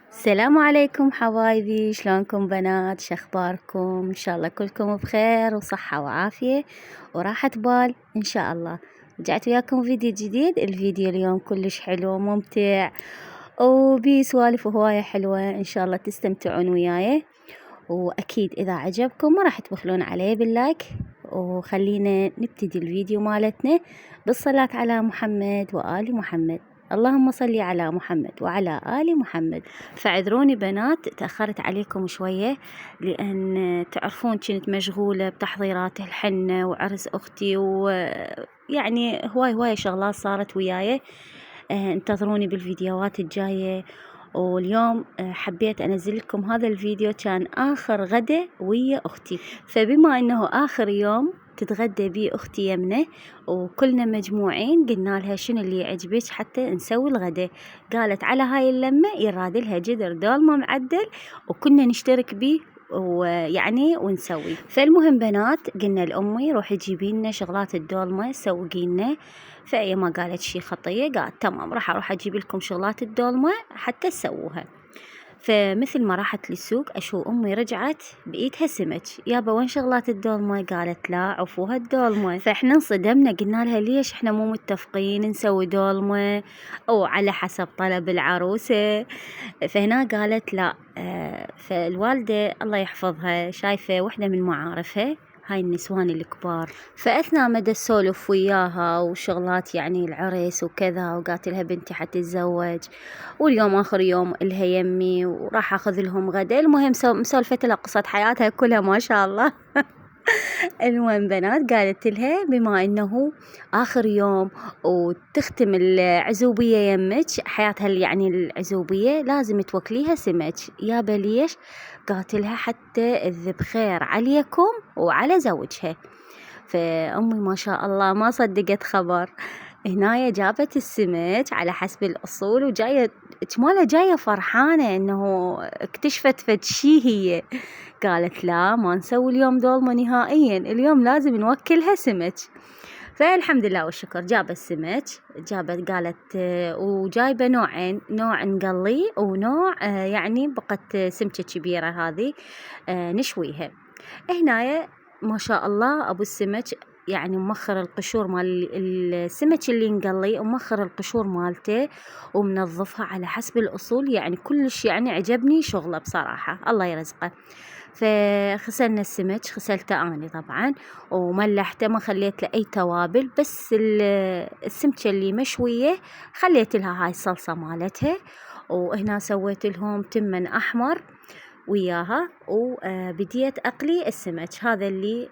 السلام عليكم حبايبي، شلونكم بنات؟ شخباركم؟ ان شاء الله كلكم بخير وصحة وعافية وراحة بال ان شاء الله. رجعت وياكم فيديو جديد. الفيديو اليوم كلش حلو وممتع وبيه سوالف هواية حلوة، ان شاء الله تستمتعون وياي. واكيد اذا عجبكم ما راح تبخلون عليه باللايك، وخلينا نبتدي الفيديو مالتنا بالصلاة على محمد وآل محمد. اللهم صل على محمد وعلى آل محمد. فاعذروني بنات تأخرت عليكم شوية، لأن تعرفون كنت مشغولة بتحضيرات الحنة وعرس أختي، ويعني هواي شغلات صارت وياي. انتظروني بالفيديوهات الجاية. واليوم حبيت أنزل لكم هذا الفيديو، كان آخر غدا ويا أختي. فبما أنه آخر يوم تتغدى بيه أختي يمنة وكلنا مجموعين، قلنا لها شنو اللي يعجبك حتى نسوي الغدا. قالت على هاي اللمة يراد لها جدر دولمة معدل وكنا نشترك بيه ويعني ونسوي. فالمهم بنات قلنا لأمي روحي جيبي لنا شغلات الدولمة سوقي لنا. فهي ما قالت شي خطية، قالت تمام راح أروح أجيب لكم شغلات الدولمة حتى تسووها. فمثل ما راحت للسوق أشوف أمي رجعت بإيدها سمك. يابا وين شغلات الدولمة؟ قالت لا عفوها الدولمة. فإحنا انصدمنا، قلنا لها ليش إحنا مو متفقين نسوي دولمة أو على حسب طلب العروسة؟ فهنا قالت لا. فالوالدة الله يحفظها شايفة وحدة من معارفها هاي النسوان الكبار، فأثناء مدى السولف وياها وشغلات يعني العرس وكذا، وقالت لها بنتي حتتزوج واليوم آخر يوم إلها يمي وراح أخذ لهم غدا. المهم مسولفة لها قصة حياتها كلها ما شاء الله. المهم بنات قالت لها بما انه اخر يوم وتختم العزوبية يمك حياتها يعني العزوبية لازم توكليها سمك. يابا ليش؟ قالت لها حتى الذب خير عليكم وعلى زوجها. فأمي ما شاء الله ما صدقت خبر. هنايا جابت السمك على حسب الأصول وجاية جمالة، جاية فرحانة إنه اكتشفت فد شي هي. قالت لا ما نسوي اليوم دولمة نهائيا، اليوم لازم نوكلها سمك. فالحمد لله والشكر جابت السمك، جابت قالت وجايبة نوعين، نوع نقلي ونوع يعني بقت سمكة كبيرة هذه نشويها. هنايا ما شاء الله أبو السمك يعني مخر القشور مال السمك اللي نقلي ومخر القشور مالته ومنظفها على حسب الأصول، يعني كلش يعني عجبني شغله بصراحة الله يرزقه. فغسلنا السمك، غسلته أنا طبعا وملحته، ما خليت له أي توابل، بس السمكة اللي مشوية خليت لها هاي الصلصة مالتها. وهنا سويت لهم تمن أحمر وياها، وبديت أقلي السمك هذا اللي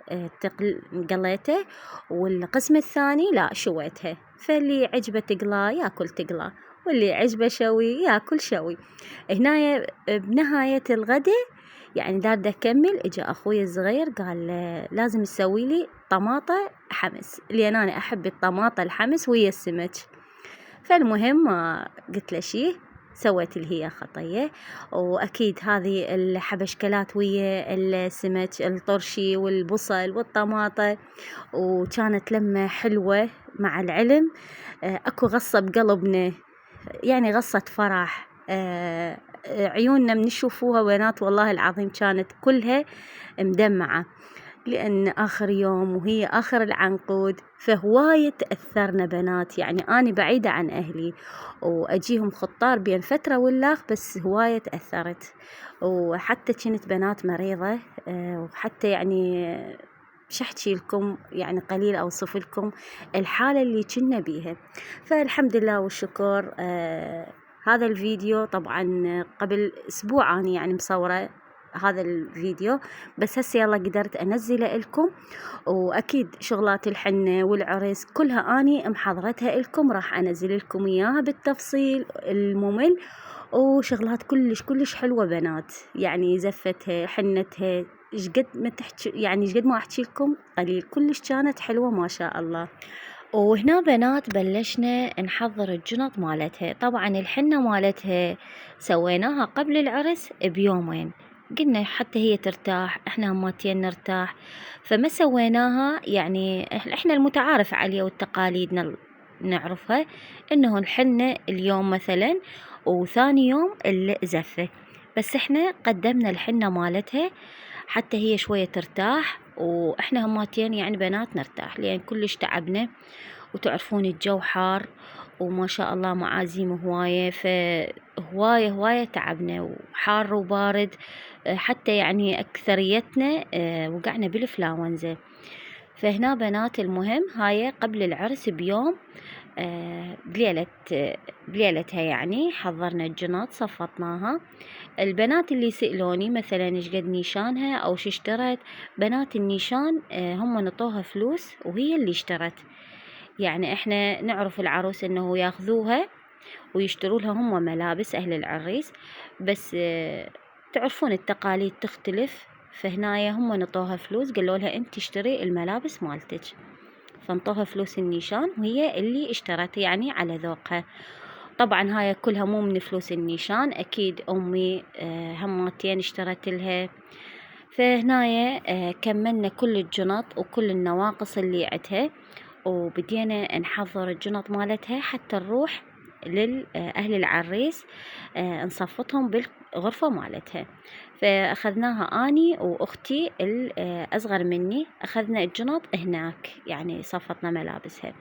قليته، والقسم الثاني لا شويتها. فاللي عجبه تقلاه ياكل تقلاه، واللي عجبه شوي ياكل شوي. هنا بنهاية الغداء يعني دارد أكمل، إجا أخوي الصغير قال لازم تسوي لي طماطة حمس، لأن أنا أحب الطماطة الحمس ويا السمك. فالمهم ما قلت له شي، سويت اللي هي خطية. وأكيد هذه الحبشكلات ويا السمك، الطرشي والبصل والطماطة، وكانت لمة حلوة. مع العلم أكو غصة بقلبنا، يعني غصة فرح. عيوننا من نشوفوها بنات والله العظيم كانت كلها مدمعة، لأن آخر يوم وهي آخر العنقود. فهواية تأثرنا بنات، يعني أنا بعيدة عن أهلي وأجيهم خطار بين فترة واللاخ، بس هواية تأثرت. وحتى كنت بنات مريضة، وحتى يعني مش أحكي لكم يعني قليل أوصف لكم الحالة اللي كنا بيها. فالحمد لله والشكر. هذا الفيديو طبعا قبل أسبوع أنا يعني مصورة هذا الفيديو، بس هسه يلا قدرت أنزله لكم. وأكيد شغلات الحنة والعرس كلها أني محضرتها لكم، راح أنزل لكم إياها بالتفصيل الممل. وشغلات كلش حلوة بنات، يعني زفتها حنتها جقد ما تحكي، يعني جقد ما أحكي لكم قليل، كلش كانت حلوة ما شاء الله. وهنا بنات بلشنا نحضر الجنط مالتها. طبعا الحنة مالتها سويناها قبل العرس بيومين، قلنا حتى هي ترتاح، احنا هماتين نرتاح، فما سويناها. يعني احنا المتعارف عليه والتقاليد نعرفها، انه الحنة اليوم مثلا وثاني يوم الزفة، بس احنا قدمنا الحنة مالتها حتى هي شوية ترتاح، واحنا هماتين يعني بنات نرتاح، لان كلش تعبنا، وتعرفون الجو حار، وما شاء الله معازيم هواية، فهواية هواية تعبنا، وحار وبارد، حتى يعني أكثريتنا وقعنا بالإنفلونزا. فهنا بنات المهم هاي قبل العرس بيوم، بليلتها يعني حضرنا الجنط صفطناها. البنات اللي سألوني مثلا ايش قد نيشانها او شو اشترت، بنات النيشان هم نطوها فلوس وهي اللي اشترت. يعني احنا نعرف العروس انه ياخذوها ويشتروا لها هم ملابس اهل العريس، بس تعرفون التقاليد تختلف، فهنايا هم نطوها فلوس، قالوا لها انت اشتري الملابس مالتك، فانطوها فلوس النيشان وهي اللي اشترت يعني على ذوقها. طبعا هاي كلها مو من فلوس النيشان، اكيد امي هماتين اشترت لها. فهنايا كملنا كل الجنط وكل النواقص اللي عندها، وبدينا نحضر الجنط مالتها حتى نروح لأهل العريس نصفتهم بالغرفة مالتها. فأخذناها أني وأختي الأصغر مني، أخذنا الجنط هناك، يعني صفتنا ملابسها.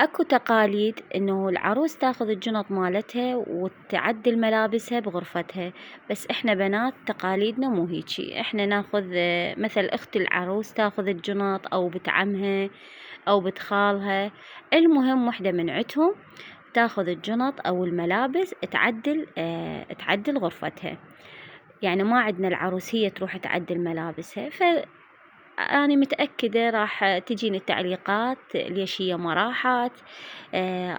اكو تقاليد انه العروس تاخذ الجنط مالتها وتعدل ملابسها بغرفتها، بس احنا بنات تقاليدنا مو هيجي، احنا ناخذ مثل اخت العروس تاخذ الجنط او بنت عمها او بنت خالها، المهم وحدة من عندهم تاخذ الجنط او الملابس تعدل غرفتها. يعني ما عندنا العروس هي تروح تعدل ملابسها. أنا متأكدة راح تجيني التعليقات ليش هي ما راحت،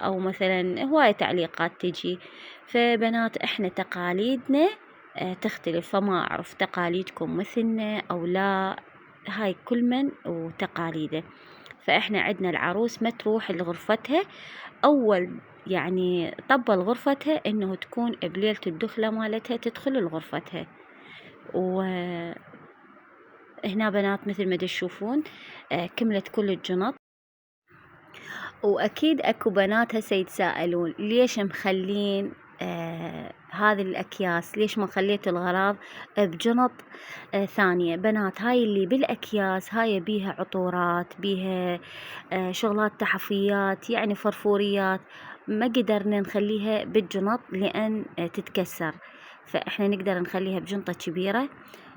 أو مثلا هواية تعليقات تجي. فبنات إحنا تقاليدنا تختلف، فما أعرف تقاليدكم مثلنا أو لا، هاي كل من وتقاليده. فإحنا عندنا العروس ما تروح لغرفتها، أول يعني طبل غرفتها إنه تكون بليلة الدخلة مالتها تدخل لغرفتها. هنا بنات مثل ما تشوفون كملت كل الجنط. واكيد اكو بنات هسه يتساءلون ليش مخلين هذه الاكياس، ليش ما خليتوا الغراض بجنط ثانية؟ بنات هاي اللي بالاكياس هاي بيها عطورات، بيها شغلات تحفيات يعني فرفوريات، ما قدرنا نخليها بالجنط لان تتكسر، فاحنا نقدر نخليها بجنطة كبيرة،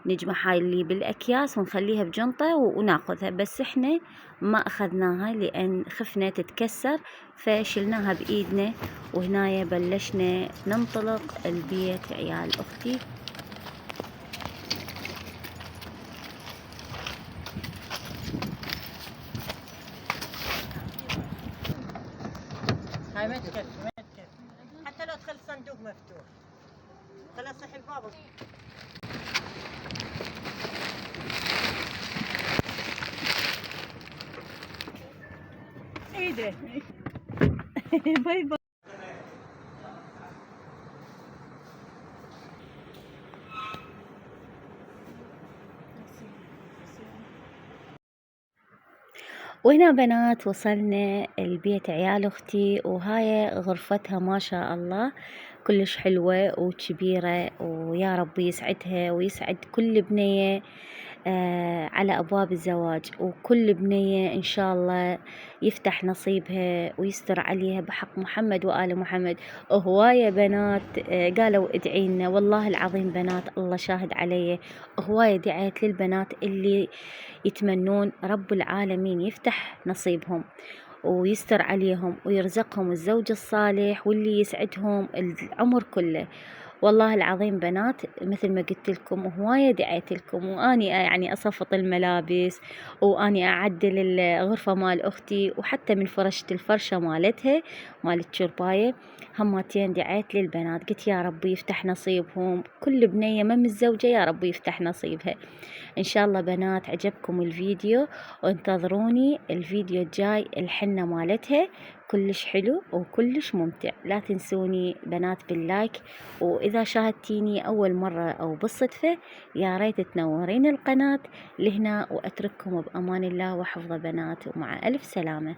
نجمع هاي اللي بالاكياس ونخليها بجنطة وناخذها، بس احنا ما اخذناها لان خفنا تتكسر، فشلناها بايدنا. وهنايا بلشنا ننطلق البيت عيال اختي. هاي ما تكفي ما تكفي، حتى لو تخلي الصندوق مفتوح خلاص صح الباب. ايده باي باي. وهنا بنات وصلنا البيت عيال اختي، وهاي غرفتها ما شاء الله كلش حلوة وكبيرة، ويا رب يسعدها ويسعد كل بنية على أبواب الزواج، وكل بنية إن شاء الله يفتح نصيبها ويستر عليها بحق محمد وآل محمد. هواية بنات قالوا ادعي لنا، والله العظيم بنات الله شاهد علي، هواية دعيت للبنات اللي يتمنون رب العالمين يفتح نصيبهم ويستر عليهم ويرزقهم الزوج الصالح واللي يسعدهم العمر كله. والله العظيم بنات مثل ما قلت لكم هواية دعيت لكم، واني يعني اصفط الملابس، واني اعدل الغرفة مال اختي، وحتى من فرشت الفرشة مالتها مال الشرباية هماتين دعيت للبنات، قلت يا رب يفتح نصيبهم، كل بنية ما متزوجة يا رب يفتح نصيبها. ان شاء الله بنات عجبكم الفيديو، وانتظروني الفيديو الجاي الحنة مالتها كلش حلو وكلش ممتع. لا تنسوني بنات باللايك، وإذا شاهدتيني أول مرة أو بالصدفة يا ريت تنورين القناة لهنا، وأترككم بأمان الله وحفظ بنات، ومع ألف سلامة.